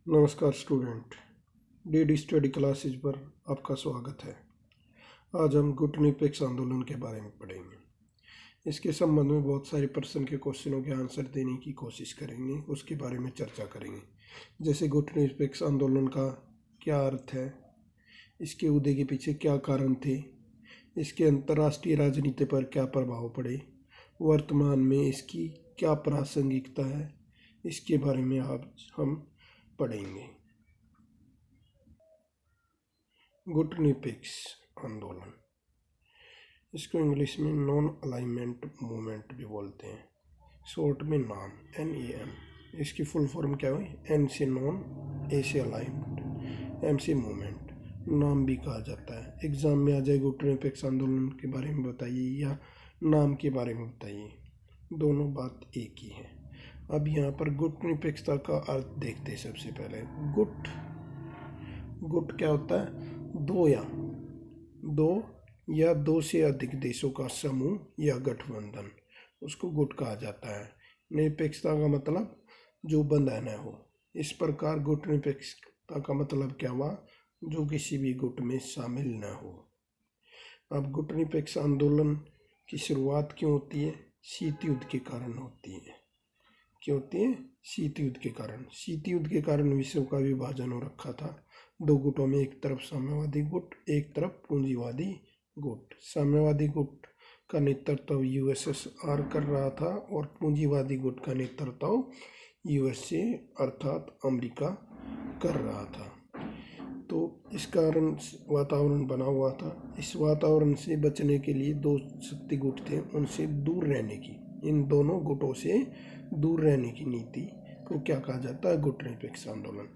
नमस्कार student, DD study classes पर आपका स्वागत है। आज हम गुटनिरपेक्ष आंदोलन के बारे में पढ़ेंगे। इसके संबंध में बहुत सारे प्रश्न के क्वेश्चनों के आंसर देने की कोशिश करेंगे, उसके बारे में चर्चा करेंगे। जैसे गुटनिरपेक्ष आंदोलन का क्या अर्थ है, इसके उदय के पीछे क्या कारण थे, इसके अंतर्राष्ट्रीय राजनीति पर क्या प्रभाव पड़े, वर्तमान में इसकी क्या प्रासंगिकता है, इसके बारे में आज हम पढ़ेंगे। गुटनिरपेक्ष आंदोलन, इसको इंग्लिश में नॉन अलाइनमेंट मूवमेंट भी बोलते हैं, शॉर्ट में नाम NAM। इसकी फुल फॉर्म क्या हुई? N से नॉन, A से अलाइनमेंट, M से मूवमेंट, नाम भी कहा जाता है। एग्जाम में आ जाए गुटनिरपेक्ष आंदोलन के बारे में बताइए या नाम के बारे में बताइए, दोनों बात एक ही है। अब यहाँ पर गुटनिरपेक्षता का अर्थ देखते हैं। सबसे पहले गुट क्या होता है? दो से अधिक देशों का समूह या गठबंधन, उसको गुट कहा जाता है। निरपेक्षता का मतलब जो बंधन है हो। इस प्रकार गुटनिरपेक्षता का मतलब क्या हुआ? जो किसी भी गुट में शामिल न हो। अब गुटनिरपेक्ष आंदोलन की शुरुआत क्यों होती है? शीत युद्ध के कारण होती है। क्यों होती है? शीत युद्ध के कारण। शीत युद्ध के कारण विश्व का विभाजन हो रखा था दो गुटों में, एक तरफ साम्यवादी गुट, एक तरफ पूंजीवादी गुट। साम्यवादी गुट का नेतृत्व USSR कर रहा था और पूंजीवादी गुट का नेतृत्व USA अर्थात अमेरिका कर रहा था। तो इस कारण वातावरण बना हुआ था। इस वातावरण से बचने के लिए दो शक्ति गुट थे, उनसे दूर रहने की, इन दोनों गुटों से दूर रहने की नीति को क्या कहा जाता है? गुटनिरपेक्ष आंदोलन।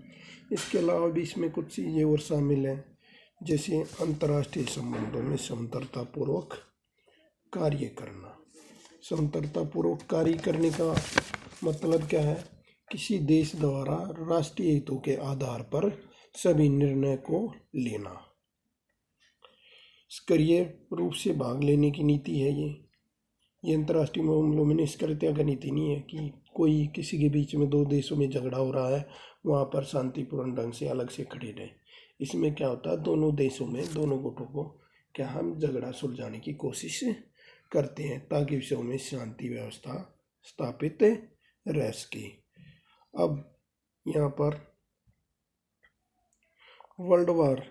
इसके अलावा भी इसमें कुछ चीज़ें और शामिल हैं, जैसे अंतर्राष्ट्रीय संबंधों में समंतरतापूर्वक कार्य करना। समंतरतापूर्वक कार्य करने का मतलब क्या है? किसी देश द्वारा राष्ट्रीय हितों के आधार पर सभी निर्णय को लेना, सक्रिय रूप से भाग लेने की नीति है ये अंतर्राष्ट्रीय मामलों में निष्क्रियता का नीति नहीं है कि कोई किसी के बीच में दो देशों में झगड़ा हो रहा है, वहाँ पर शांतिपूर्ण ढंग से अलग से खड़े रहे। इसमें क्या होता है? दोनों देशों में, दोनों गुटों को क्या हम झगड़ा सुलझाने की कोशिश करते हैं ताकि विश्व में शांति व्यवस्था स्थापित रह सके। अब यहाँ पर वर्ल्ड वॉर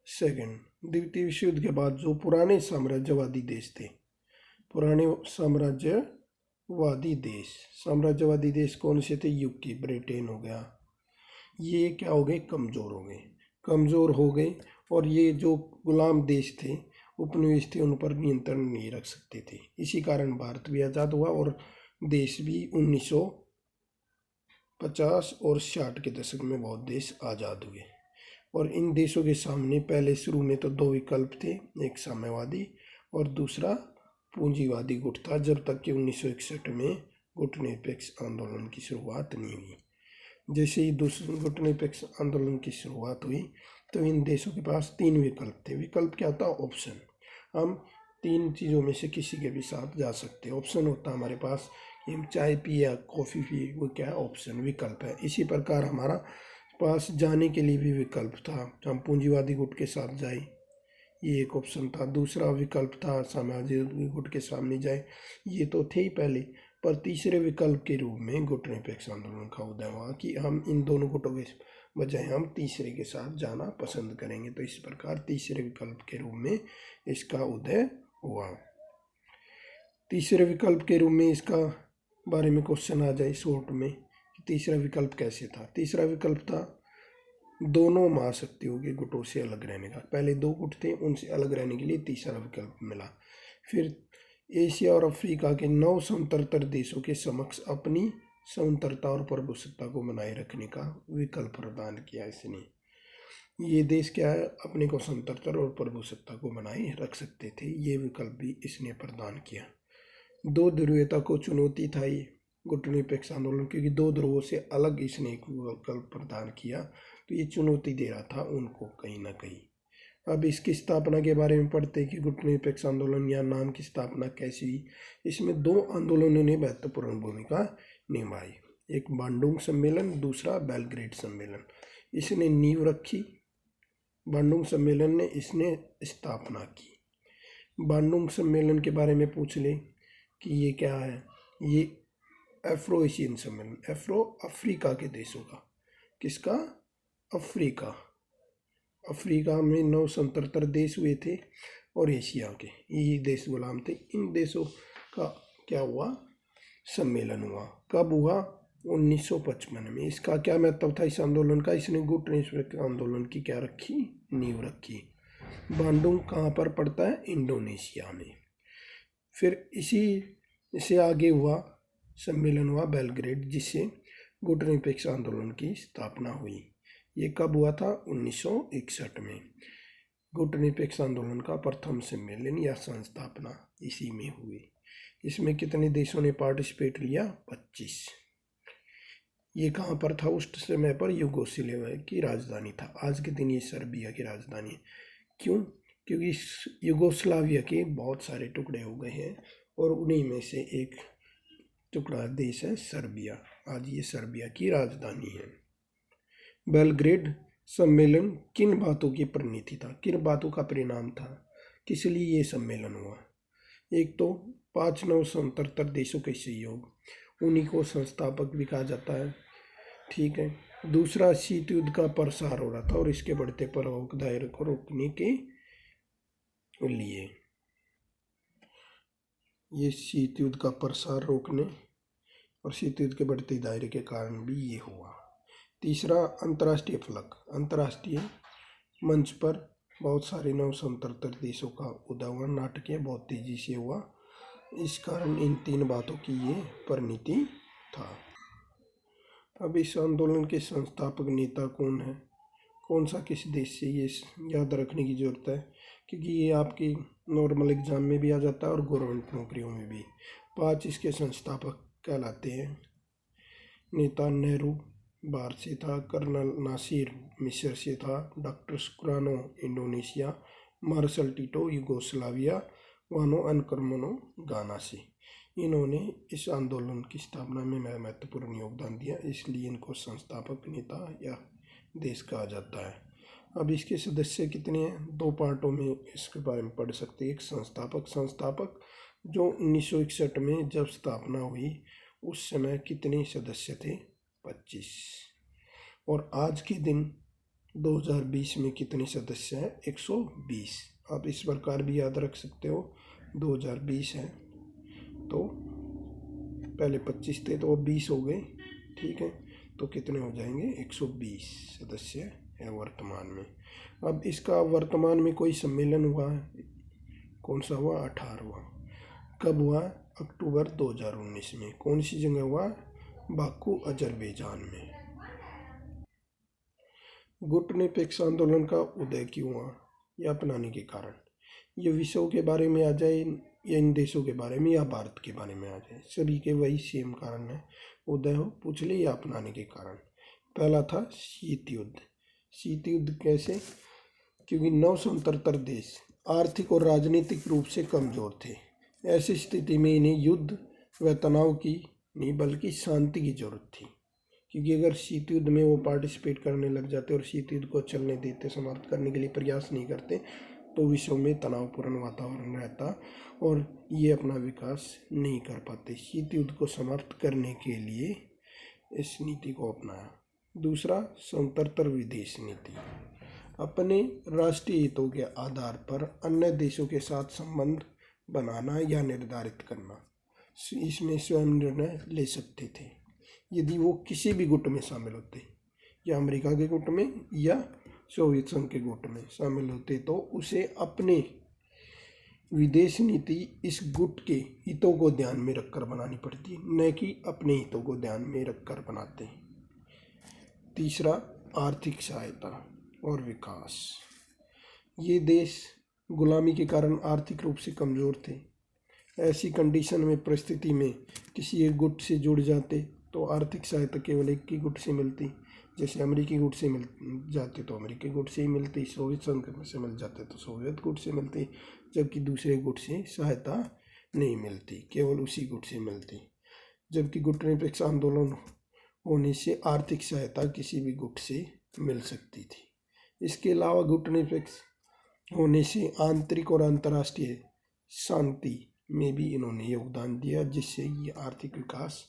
सेकेंड, द्वितीय विश्व युद्ध के बाद जो पुराने साम्राज्यवादी देश कौन से थे? UK, ब्रिटेन हो गया, ये क्या हो गए? कमज़ोर हो गए और ये जो गुलाम देश थे, उपनिवेश थे, उन पर नियंत्रण नहीं रख सकते थे। इसी कारण भारत भी आज़ाद हुआ और देश भी 1950 और 60 के दशक में बहुत देश आज़ाद हुए। और इन देशों के सामने पहले शुरू में तो दो विकल्प थे, एक साम्यवादी और दूसरा पूंजीवादी गुट था, जब तक कि 1961 में गुटनिरपेक्ष आंदोलन की शुरुआत नहीं हुई। जैसे ही दूसरे गुटनिरपेक्ष आंदोलन की शुरुआत हुई तो इन देशों के पास तीन विकल्प थे। विकल्प क्या था? ऑप्शन। हम तीन चीज़ों में से किसी के भी साथ जा सकते हैं। ऑप्शन होता है हमारे पास कि हम चाय पिए या कॉफ़ी पिए, वो क्या है? ऑप्शन, विकल्प है। इसी प्रकार हमारा पास जाने के लिए भी विकल्प था, हम पूंजीवादी गुट के साथ जाए, ये एक ऑप्शन था। दूसरा विकल्प था साम्यवादी गुट के सामने जाए, ये तो थे ही पहले। पर तीसरे विकल्प के रूप में गुटनिरपेक्ष आंदोलन का उदय हुआ कि हम इन दोनों गुटों के बजाय हम तीसरे के साथ जाना पसंद करेंगे। तो इस प्रकार तीसरे विकल्प के रूप में इसका उदय हुआ। तीसरे विकल्प के रूप में इसका बारे में क्वेश्चन आ जाए शॉर्ट में, तीसरा विकल्प कैसे था? तीसरा विकल्प था दोनों महाशक्तियों के गुटों से अलग रहने का। पहले दो गुट थे, उनसे अलग रहने के लिए तीसरा विकल्प मिला। फिर एशिया और अफ्रीका के 9 स्वतंत्र देशों के समक्ष अपनी स्वतंत्रता और प्रभुसत्ता को बनाए रखने का विकल्प प्रदान किया इसने। ये देश क्या है? अपने को स्वतंत्रता और प्रभुसत्ता को बनाए रख सकते थे, ये विकल्प भी इसने प्रदान किया। दो ध्रुवीयता को चुनौती था ये गुटनिरपेक्ष आंदोलन, क्योंकि दो ध्रुवों से अलग इसने एक विकल्प प्रदान किया, तो ये चुनौती दे रहा था उनको कहीं ना कहीं। अब इसकी स्थापना के बारे में पढ़ते हैं कि गुटनिरपेक्ष आंदोलन या नाम की स्थापना कैसी हुई। इसमें दो आंदोलनों ने महत्वपूर्ण भूमिका निभाई। एक बांडुंग सम्मेलन, दूसरा बेलग्रेड सम्मेलन। इसने नींव रखी, बांडुंग सम्मेलन ने इसने स्थापना की। बांडुंग सम्मेलन के बारे में पूछ ले कि ये क्या है, ये अफ्रो एशियन सम्मेलन, अफ्रीका के देशों का, किसका, अफ्रीका, अफ्रीका में 977 देश हुए थे और एशिया के यही देश गुलाम थे। इन देशों का क्या हुआ, सम्मेलन हुआ। कब हुआ, 1955 में। इसका क्या महत्व था इस आंदोलन का, इसने गुट निरपेक्ष आंदोलन की क्या रखी, नींव रखी। बांडुंग कहाँ पर पड़ता है, इंडोनेशिया में। फिर इसी से आगे हुआ सम्मेलन हुआ बेलग्रेड, जिससे गुट निरपेक्ष आंदोलन की स्थापना हुई। ये कब हुआ था, 1961 में। गुट निरपेक्ष आंदोलन का प्रथम सम्मेलन या संस्थापना इसी में हुई। इसमें कितने देशों ने पार्टिसिपेट लिया, 25। ये कहाँ पर था उस समय पर, यूगोस्लाविया की राजधानी था। आज के दिन ये सर्बिया की राजधानी है। क्यों, क्योंकि यूगोस्लाविया के बहुत सारे टुकड़े हो गए हैं और उन्हीं में से एक टुकड़ा देश है सर्बिया। आज ये सर्बिया की राजधानी है। बेलग्रेड सम्मेलन किन बातों की परिणति था, किन बातों का परिणाम था, किस लिए ये सम्मेलन हुआ। एक तो 5 देशों के सहयोग, उन्हीं को संस्थापक भी कहा जाता है, ठीक है। दूसरा, शीत युद्ध का प्रसार हो रहा था और इसके बढ़ते प्रभाव के दायरे को रोकने के लिए ये शीत युद्ध का प्रसार रोकने और शीत युद्ध के बढ़ते दायरे के कारण भी ये हुआ। तीसरा, अंतर्राष्ट्रीय फलक, अंतर्राष्ट्रीय मंच पर बहुत सारे 977 देशों का उदाहरण नाटकीय बहुत तेजी से हुआ। इस कारण इन 3 बातों की ये परिणति था। अब इस आंदोलन के संस्थापक नेता कौन है, कौन सा किस देश से, ये याद रखने की जरूरत है, क्योंकि ये आपके नॉर्मल एग्जाम में भी आ जाता है और गवर्नमेंट नौकरियों में भी। 5 इसके संस्थापक कहलाते हैं। नेता नेहरू भारत से था, कर्नल नासिर मिस्र से था, doctor Sukarno Indonesia, marshal Tito Yugoslavia, वानो अनकरमनो गाना से। इन्होंने इस आंदोलन की स्थापना में महत्वपूर्ण योगदान दिया, इसलिए इनको संस्थापक नेता या देश कहा जाता है। अब इसके सदस्य कितने हैं, 2 पार्टों में इसके बारे में पढ़ सकते हैं। एक संस्थापक जो 1961 में जब स्थापना हुई उस समय कितने सदस्य थे, 25। और आज के दिन 2020 में कितने सदस्य हैं, 120। आप इस प्रकार भी याद रख सकते हो, 2020 है तो पहले 25 थे तो अब 20 हो गए, ठीक है। तो कितने हो जाएंगे, 120 सदस्य है वर्तमान में। अब इसका वर्तमान में कोई सम्मेलन हुआ है, कौन सा हुआ, 18वां। कब हुआ, अक्टूबर 2019 में। कौन सी जगह हुआ, बाकू अजरबैजान में। गुट निरपेक्ष आंदोलन का उदय क्यों हुआ या अपनाने के कारण, ये विषयों के बारे में आ जाए या इन देशों के बारे में या भारत के बारे में आ जाए, सभी के वही सेम कारण है। उदय हो पूछ ले या अपनाने के कारण। पहला था शीत युद्ध। शीत युद्ध कैसे, क्योंकि 977 देश आर्थिक और राजनीतिक रूप से कमजोर थे। ऐसी स्थिति में इन्हें युद्ध व तनाव की नहीं बल्कि शांति की जरूरत थी, क्योंकि अगर शीत युद्ध में वो पार्टिसिपेट करने लग जाते और शीत युद्ध को चलने देते, समाप्त करने के लिए प्रयास नहीं करते, तो विश्व में तनावपूर्ण वातावरण रहता और ये अपना विकास नहीं कर पाते। शीत युद्ध को समाप्त करने के लिए इस नीति को अपनाया। दूसरा, स्वतंत्र विदेश नीति। अपने राष्ट्रीय हितों के आधार पर अन्य देशों के साथ संबंध बनाना या निर्धारित करना, इसमें स्वयं निर्णय ले सकते थे यदि वो किसी भी गुट में शामिल होते, या अमेरिका के गुट में या सोवियत संघ के गुट में शामिल होते, तो उसे अपने विदेश नीति इस गुट के हितों को ध्यान में रखकर बनानी पड़ती, न कि अपने हितों को ध्यान में रखकर बनाते। तीसरा, आर्थिक सहायता और विकास। ये देश गुलामी के कारण आर्थिक रूप से कमज़ोर थे। ऐसी कंडीशन में, परिस्थिति में किसी एक गुट से जुड़ जाते तो आर्थिक सहायता केवल एक ही गुट से मिलती। जैसे अमेरिकी गुट से मिल जाते तो अमेरिकी गुट से ही मिलती, सोवियत संघ से मिल जाते तो सोवियत गुट से मिलती, जबकि दूसरे गुट से सहायता नहीं मिलती, केवल उसी गुट से मिलती। जबकि गुट निरपेक्ष आंदोलन होने से आर्थिक सहायता किसी भी गुट से मिल सकती थी। इसके अलावा गुट निरपेक्ष होने से आंतरिक और अंतर्राष्ट्रीय शांति में भी इन्होंने योगदान दिया, जिससे ये आर्थिक विकास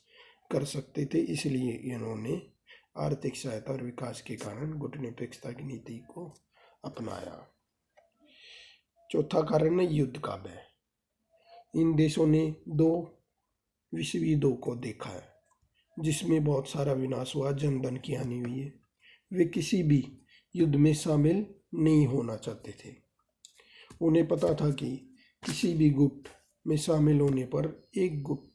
कर सकते थे। इसलिए इन्होंने आर्थिक सहायता और विकास के कारण गुटनिरपेक्षता की नीति को अपनाया। चौथा कारण है युद्ध का भय। इन देशों ने 2 विश्व युद्धों को देखा है, जिसमें बहुत सारा विनाश हुआ, जन धन की हानि हुई है। वे किसी भी युद्ध में शामिल नहीं होना चाहते थे। उन्हें पता था कि किसी भी गुट में शामिल होने पर एक गुट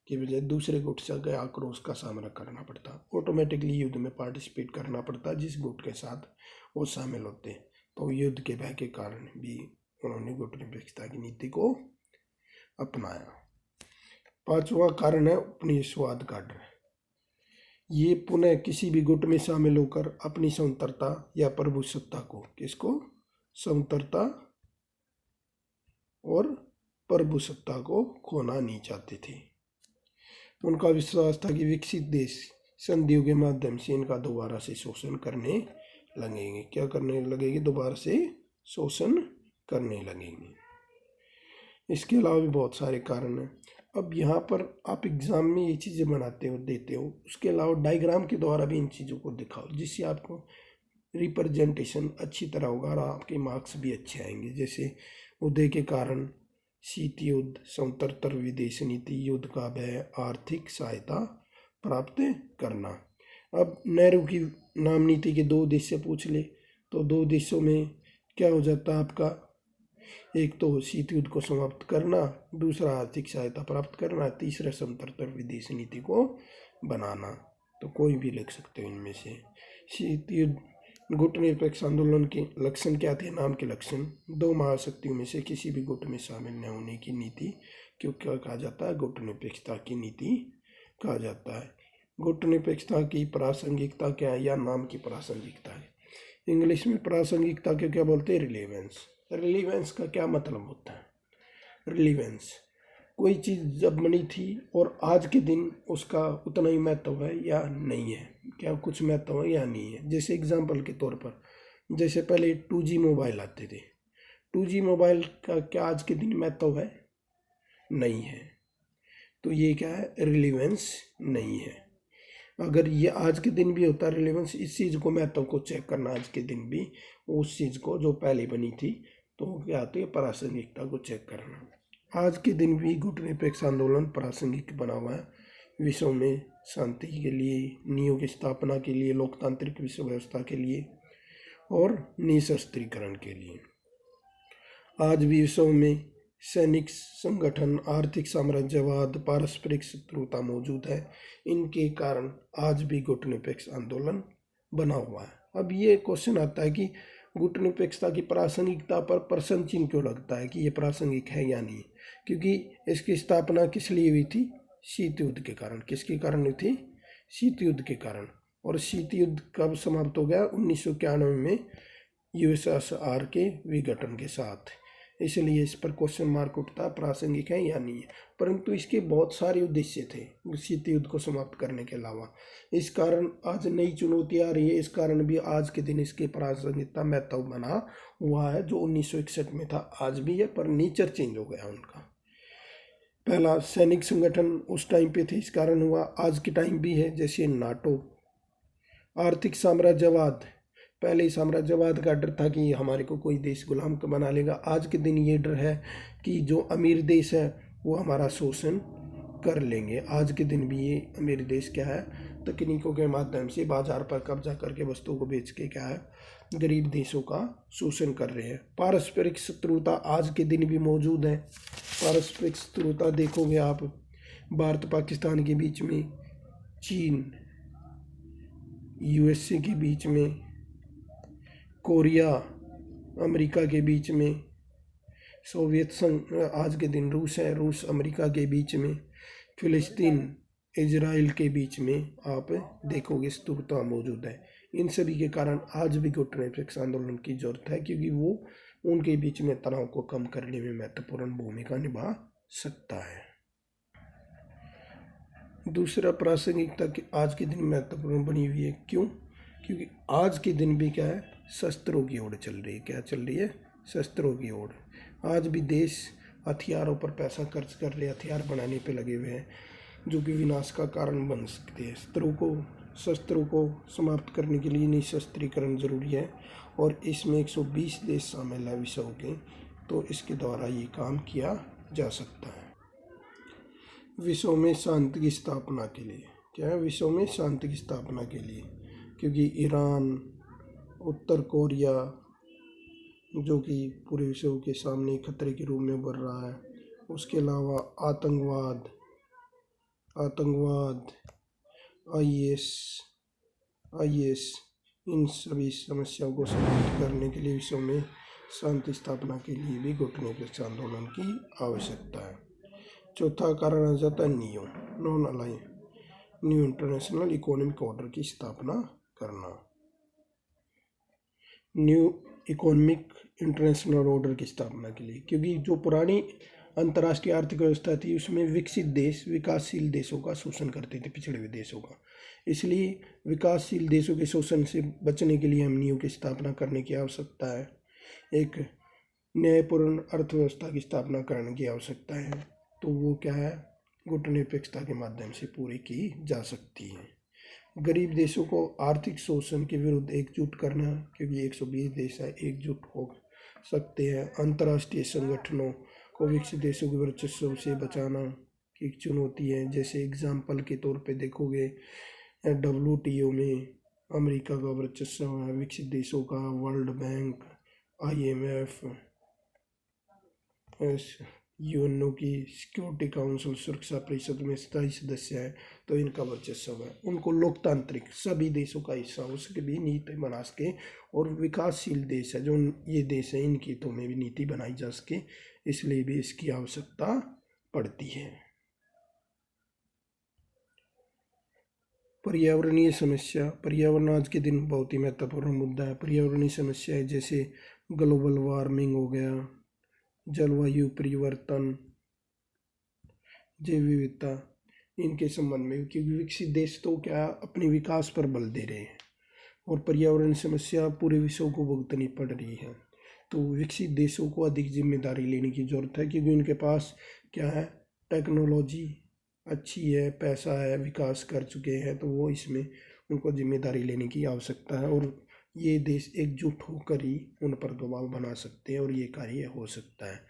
के बजाय दूसरे गुट से आक्रोश का सामना करना पड़ता, ऑटोमेटिकली युद्ध में पार्टिसिपेट करना पड़ता जिस गुट के साथ वो शामिल होते। तो युद्ध के भय के कारण भी उन्होंने गुट निरपेक्षता की नीति को अपनाया। 5वां कारण है उपनिवेशवाद का डर। ये पुनः किसी भी गुट में शामिल होकर अपनी स्वतंत्रता या प्रभुसत्ता को, किसको, स्वतंत्रता और प्रभुसत्ता को खोना नहीं चाहते थे। उनका विश्वास था कि विकसित देश संधियों के माध्यम से इनका दोबारा से शोषण करने लगेंगे। क्या करने लगेंगे? दोबारा से शोषण करने लगेंगे। इसके अलावा भी बहुत सारे कारण हैं। अब यहाँ पर आप एग्जाम में ये चीज़ें बनाते हो, देते हो, उसके अलावा डायग्राम के द्वारा भी इन चीज़ों को दिखाओ, जिससे आपको रिप्रेजेंटेशन अच्छी तरह होगा और आपके मार्क्स भी अच्छे आएंगे। जैसे उदय के कारण, शीत युद्ध, स्वतंत्र विदेश नीति, युद्ध का भय, आर्थिक सहायता प्राप्त करना। अब नेहरू की नाम नीति के 2 देश से पूछ ले तो 2 देशों में क्या हो जाता है आपका? एक तो शीत युद्ध को समाप्त करना, दूसरा आर्थिक सहायता प्राप्त करना, तीसरा स्वतंत्र विदेश नीति को बनाना। तो कोई भी लिख सकते हो इनमें से। शीत युद्ध गुट निरपेक्ष आंदोलन के लक्षण क्या थे? नाम के लक्षण 2 महाशक्तियों में से किसी भी गुट में शामिल न होने की नीति क्यों क्या कहा जाता है? गुट निरपेक्षता की नीति कहा जाता है। गुट निरपेक्षता की प्रासंगिकता क्या है? या नाम की प्रासंगिकता है। इंग्लिश में प्रासंगिकता को क्या बोलते हैं? रिलेवेंस। रिलेवेंस का क्या मतलब होता है? रिलेवेंस, कोई चीज़ जब बनी थी और आज के दिन उसका उतना ही महत्व है या नहीं है, क्या कुछ महत्व है या नहीं है। जैसे एग्जांपल के तौर पर, जैसे पहले 2G मोबाइल आते थे, 2G मोबाइल का क्या आज के दिन महत्व है? नहीं है। तो ये क्या है? रिलेवेंस नहीं है। अगर ये आज के दिन भी होता रिलेवेंस, इस चीज़ को महत्व को चेक करना, आज के दिन भी उस चीज़ को जो पहले बनी थी, तो क्या आती है? प्रासंगिकता को चेक करना। आज के दिन भी गुट निरपेक्ष आंदोलन प्रासंगिक बना हुआ है। विश्व में शांति के लिए, नीतियों की स्थापना के लिए, लोकतांत्रिक विश्व व्यवस्था के लिए और निशस्त्रीकरण के लिए। आज भी विश्व में सैनिक संगठन, आर्थिक साम्राज्यवाद, पारस्परिक शत्रुता मौजूद है। इनके कारण आज भी गुट निरपेक्ष आंदोलन बना हुआ है। अब ये क्वेश्चन आता है कि गुट निरपेक्षता की प्रासंगिकता पर प्रश्न चिन्ह क्यों लगता है कि ये प्रासंगिक है या नहीं? क्योंकि इसकी स्थापना किस लिए हुई थी? शीत युद्ध के कारण। किसके कारण हुई थी? शीत युद्ध के कारण। और शीत युद्ध कब समाप्त हो गया? 1991 में यूएसएसआर के विघटन के साथ। इसलिए इस पर क्वेश्चन मार्क उठता, प्रासंगिक है या नहीं है। परंतु इसके बहुत सारे उद्देश्य थे शीत युद्ध को समाप्त करने के अलावा। इस कारण आज नई चुनौती आ रही है। इस कारण भी आज के दिन इसकी प्रासंगिकता महत्व बना हुआ है, जो 1961 में था, आज भी है, पर नेचर चेंज हो गया उनका। पहला सैनिक संगठन उस टाइम पे थे, इस कारण हुआ। आज के टाइम भी है, जैसे नाटो। आर्थिक साम्राज्यवाद, पहले साम्राज्यवाद का डर था कि हमारे को कोई देश गुलाम बना लेगा। आज के दिन ये डर है कि जो अमीर देश है वो हमारा शोषण कर लेंगे। आज के दिन भी ये अमीर देश क्या है? तकनीकों के माध्यम से बाजार पर कब्जा करके वस्तुओं को बेच के क्या है? गरीब देशों का शोषण कर रहे हैं। पारस्परिक शत्रुता आज के दिन भी मौजूद है। पारस्परिक शत्रुता देखोगे आप, भारत पाकिस्तान के बीच में, चीन यूएसए के बीच में, कोरिया अमेरिका के बीच में, सोवियत संघ आज के दिन रूस है, रूस अमेरिका के बीच में, फिलिस्तीन इजराइल के बीच में आप देखोगे शत्रुता मौजूद है। इन सभी के कारण आज भी गुट निरपेक्ष आंदोलन की जरूरत है, क्योंकि वो उनके बीच में तनाव को कम करने में महत्वपूर्ण भूमिका निभा सकता है। दूसरा, प्रासंगिकता के आज के दिन महत्वपूर्ण बनी हुई है। क्यों? क्योंकि आज के दिन भी क्या है, शस्त्रों की ओर चल रही है। क्या चल रही है? शस्त्रों की ओर। आज भी देश हथियारों पर पैसा खर्च कर रहे, हथियार बनाने पे लगे हुए हैं, जो कि विनाश का कारण बन सकते हैं। शस्त्रों को समाप्त करने के लिए निशस्त्रीकरण जरूरी है, और इसमें 120 देश शामिल है विश्व के, तो इसके द्वारा ये काम किया जा सकता है। विश्व में शांति की स्थापना के लिए। क्या है? विश्व में शांति की स्थापना के लिए, क्योंकि ईरान, उत्तर कोरिया, जो कि पूरे विश्व के सामने खतरे के रूप में उभर रहा है, उसके अलावा आतंकवाद, आईएस, इन सभी समस्याओं को समाप्त करने के लिए विश्व में शांति स्थापना के लिए भी घुटने के आंदोलन की आवश्यकता है। चौथा कारण आ जाता है न्यू इंटरनेशनल इकोनॉमिक ऑर्डर की स्थापना करना। न्यू इकोनॉमिक इंटरनेशनल ऑर्डर की स्थापना के लिए, क्योंकि जो पुरानी अंतर्राष्ट्रीय आर्थिक व्यवस्था थी उसमें विकसित देश विकासशील देशों का शोषण करते थे, पिछड़े हुए देशों का। इसलिए विकासशील देशों के शोषण से बचने के लिए हम न्यू की स्थापना करने की आवश्यकता है। एक न्यायपूर्ण अर्थव्यवस्था की स्थापना करने की आवश्यकता है, तो वो क्या है, गुटनिरपेक्षता के माध्यम से पूरी की जा सकती है। गरीब देशों को आर्थिक शोषण के विरुद्ध एकजुट करना, क्योंकि 120 देश है, एकजुट हो सकते हैं। अंतर्राष्ट्रीय संगठनों को विकसित देशों के वर्चस्व से बचाना की एक चुनौती है। जैसे एग्जाम्पल के तौर पे देखोगे, WTO में अमेरिका का वर्चस्व है, विकसित देशों का वर्ल्ड बैंक, IMF, यूएनओ की सिक्योरिटी काउंसिल सुरक्षा परिषद में स्थायी सदस्य है, तो इनका वर्चस्व है। उनको लोकतांत्रिक सभी देशों का हिस्सा हो सके भी नीति बना सके, और विकासशील देश है जो ये देश है, इनकी तो में भी नीति बनाई जा सके, इसलिए भी इसकी आवश्यकता पड़ती है। पर्यावरणीय समस्या। पर्यावरण आज के दिन बहुत ही महत्वपूर्ण मुद्दा है। पर्यावरणीय समस्याएं जैसे ग्लोबल वार्मिंग हो गया, जलवायु परिवर्तन, जैव विविधता, इनके संबंध में, क्योंकि विकसित देश तो क्या अपने विकास पर बल दे रहे हैं, और पर्यावरण समस्या पूरे विश्व को भुगतनी पड़ रही है। तो विकसित देशों को अधिक जिम्मेदारी लेने की जरूरत है, क्योंकि उनके पास क्या है, टेक्नोलॉजी अच्छी है, पैसा है, विकास कर चुके हैं, तो वो इसमें उनको जिम्मेदारी लेने की आवश्यकता है, और ये देश एकजुट होकर ही उन पर दबाव बना सकते हैं, और ये कार्य हो सकता है।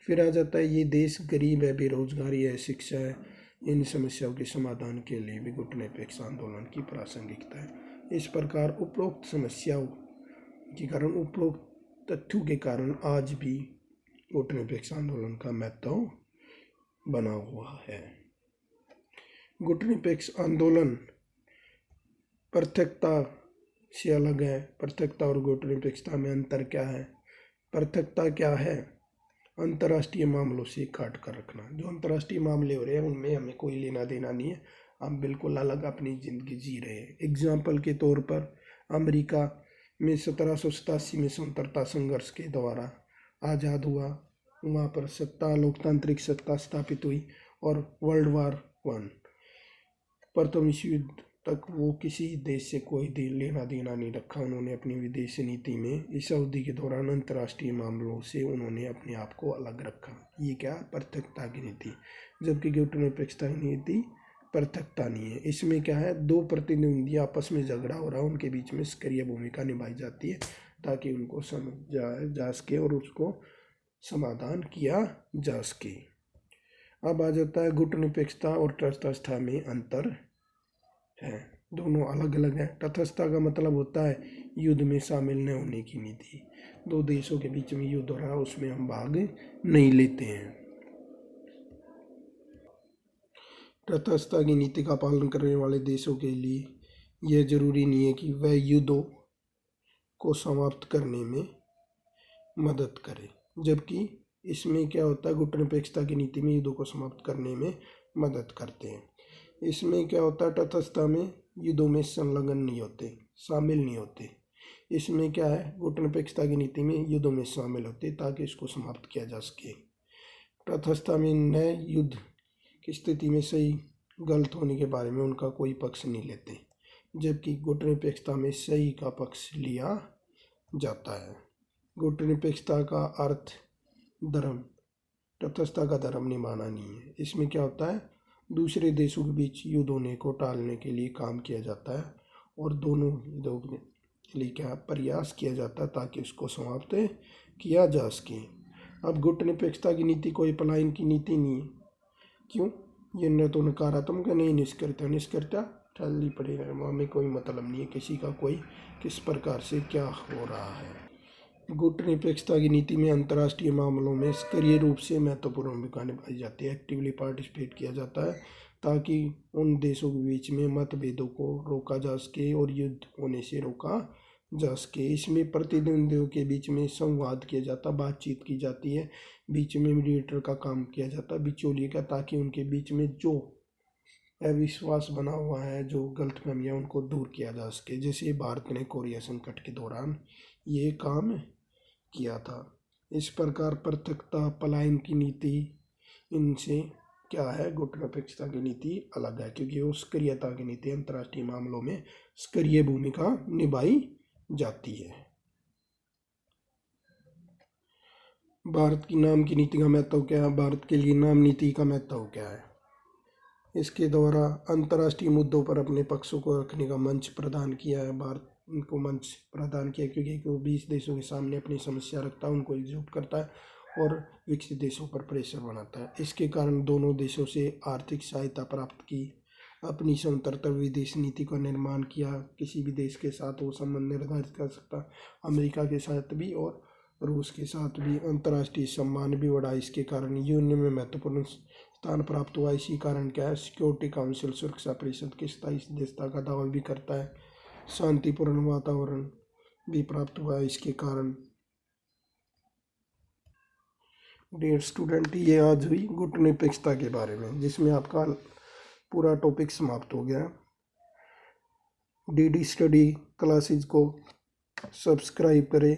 फिर आ जाता है, ये देश गरीब है, बेरोजगारी है, शिक्षा है, इन समस्याओं के समाधान के लिए भी गुटनिरपेक्ष आंदोलन की प्रासंगिकता है। इस प्रकार उपरोक्त समस्याओं के कारण, उपरोक्त तथ्यों के कारण आज भी गुटनिरपेक्ष आंदोलन का महत्व बना हुआ है। गुटनिरपेक्ष आंदोलन पृथकता से अलग है। पृथकता और गुटनिरपेक्षता में अंतर क्या है? पृथकता क्या है? अंतर्राष्ट्रीय मामलों से काट कर रखना। जो अंतर्राष्ट्रीय मामले हो रहे हैं उनमें हमें कोई लेना देना नहीं है, हम बिल्कुल अलग अपनी ज़िंदगी जी रहे हैं। एग्जाम्पल के तौर पर अमेरिका में 1787 में स्वतंत्रता संघर्ष के द्वारा आज़ाद हुआ, वहाँ पर सत्ता, लोकतांत्रिक सत्ता स्थापित हुई, और वर्ल्ड वार 1 प्रथम विश्व युद्ध तक वो किसी देश से कोई लेना देना नहीं रखा। उन्होंने अपनी विदेश नीति में इस अवधि के दौरान अंतर्राष्ट्रीय मामलों से उन्होंने अपने आप को अलग रखा। ये क्या? पृथकता की नीति। जबकि गुटनिरपेक्षता की नीति पृथकता नहीं है। इसमें क्या है, दो प्रतिद्वंदी आपस में झगड़ा हो रहा है, उनके बीच में सक्रिय भूमिका निभाई जाती है ताकि उनको समझा जा सके और उसको समाधान किया जा सके। अब आ जाता है गुटनिरपेक्षता और तटस्थता में अंतर है। दोनों अलग अलग हैं। तटस्थता का मतलब होता है युद्ध में शामिल न होने की नीति। दो देशों के बीच में युद्ध हो रहा है, उसमें हम भाग नहीं लेते हैं। तटस्थता की नीति का पालन करने वाले देशों के लिए यह जरूरी नहीं है कि वह युद्धों को समाप्त करने में मदद करे, जबकि इसमें क्या होता है, गुटनिरपेक्षता की नीति में युद्धों को समाप्त करने में मदद करते हैं। इसमें क्या होता है, तटस्थता में युद्धों में संलग्न नहीं होते, शामिल नहीं होते। इसमें क्या है, गुटनिरपेक्षता की नीति में युद्धों में शामिल होते ताकि इसको समाप्त किया जा सके। तटस्थता में न युद्ध की स्थिति में सही गलत होने के बारे में उनका कोई पक्ष नहीं लेते, जबकि गुटनिरपेक्षता में सही का पक्ष लिया जाता है। गुटनिरपेक्षता का अर्थ धर्म तटस्थता का धर्म निभाना नहीं है। इसमें क्या होता है, दूसरे देशों के बीच युद्ध होने को टालने के लिए काम किया जाता है और दोनों युद्धों के लिए क्या प्रयास किया जाता है ताकि उसको समाप्त किया जा सके। अब गुटनिरपेक्षता की नीति कोई पलायन की नीति नहीं है। क्यों? ये न तो नकारात्मक है, नहीं निष्क्रियता चलनी पड़ेगा, हमें कोई मतलब नहीं है किसी का कोई किस प्रकार से क्या हो रहा है। गुटनिरपेक्षता की नीति में अंतर्राष्ट्रीय मामलों में सक्रिय रूप से महत्वपूर्ण भूमिका निभाई जाती है, एक्टिवली पार्टिसिपेट किया जाता है ताकि उन देशों के बीच में मतभेदों को रोका जा सके और युद्ध होने से रोका जा सके। इसमें प्रतिद्वंदियों के बीच में संवाद किया जाता, बातचीत की जाती है, बीच में मीडिएटर का काम किया जाता है, बिचौलिए का, ताकि उनके बीच में जो अविश्वास बना हुआ है, जो गलतफहमियाँ, उनको दूर किया जा सके। जैसे भारत ने कोरिया संकट के दौरान ये काम किया था। इस प्रकार पृथकता, पलायन की नीति, इनसे क्या है, गुटनिरपेक्षता की नीति अलग है, क्योंकि वो सक्रियता की नीति अंतर्राष्ट्रीय मामलों में सक्रिय भूमिका निभाई जाती है। भारत की नाम की नीति का महत्व क्या है? भारत के लिए नाम नीति का महत्व क्या है? इसके द्वारा अंतर्राष्ट्रीय मुद्दों पर अपने पक्षों को रखने का मंच प्रदान किया है। भारत को मंच प्रदान किया क्योंकि वो 20 देशों के सामने अपनी समस्या रखता है, उनको एकजुट करता है और विकसित देशों पर प्रेशर बनाता है। इसके कारण दोनों देशों से आर्थिक सहायता प्राप्त की, अपनी स्वतंत्र विदेश नीति का निर्माण किया। किसी भी देश के साथ वो संबंध निर्धारित कर सकता, अमेरिका के साथ भी और रूस के साथ भी। अंतर्राष्ट्रीय सम्मान भी बढ़ा, इसके कारण यूएन में महत्वपूर्ण स्थान प्राप्त हुआ। इसी कारण क्या है, सिक्योरिटी काउंसिल, सुरक्षा परिषद की स्थायी सदस्यता का दावा भी करता है। शांतिपूर्ण वातावरण भी प्राप्त हुआ है इसके कारण। डियर स्टूडेंट, ये आज हुई गुटनिरपेक्षता के बारे में, जिसमें आपका पूरा टॉपिक समाप्त हो गया। डीडी स्टडी क्लासेज को सब्सक्राइब करें,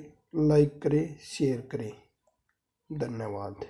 लाइक करें, शेयर करें। धन्यवाद।